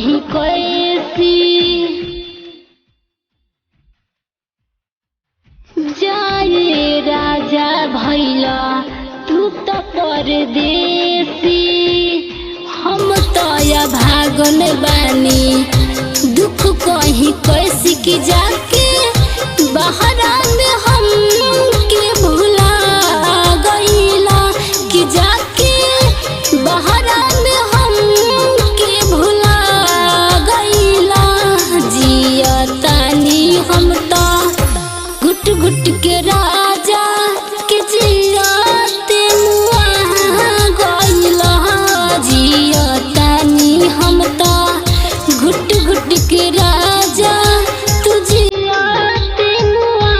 कहीं कैसी जाए राजा भैला तू तो परदेसी। हम तो या भागन बानी दुख कहीं कैसी की जाके बहरा में हम के भुला गईला कि जाके बहरा में हम के भुला गईला। जिया तानी हम तो घुट घुट के राजा के जियाते मुआ गईला। जिया तानी हम तो घुट घुट के राजा तू जियाते मुआ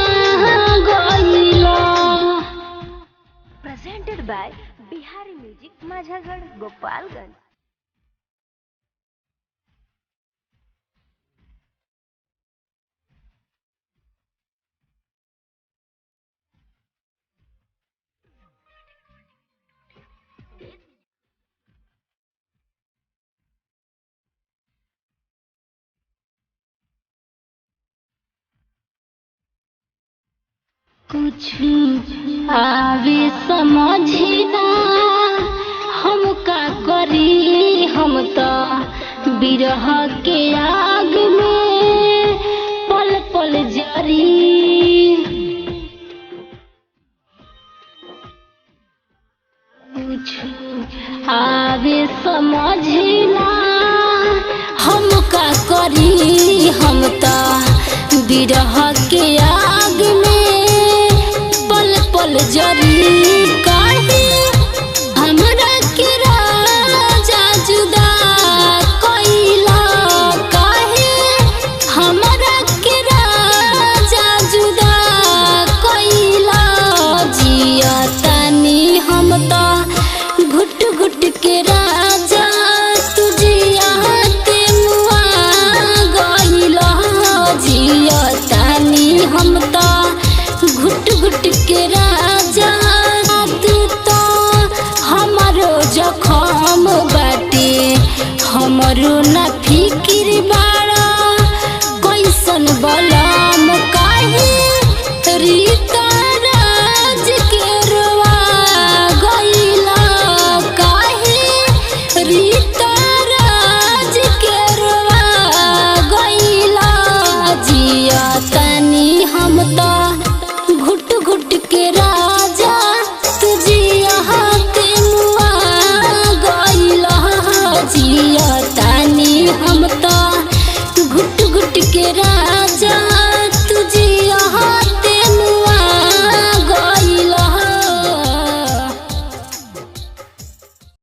गईला। presented by Bihari Music, Majhagarh, Gopalganj. कुछ आवे समझना हम का करी। हम तो बिरह के आग में पल पल जरी। कुछ आवे समझना हम का करी। हम तो बिरह के आग में पल पल जरी। काहे हमरा के राजा जुदा कइला। काहे हमरा के राजा जुदा कइला। जिया तानी हम तो घुट घुट के राजा तू जियाते मुआ गइला। जिया तानी हम तो घुट घुट के राजा तू तो हमारो जखम बाटे। हमारो ना फिकिर बाड़ा कैसन बलम। काहे रीता राज के रोवा गइला। काहे रीता राज के रोवा गइला। जिया तानी हम तो घुट घुट के राजा तू जियाते मुआ गइला। जिया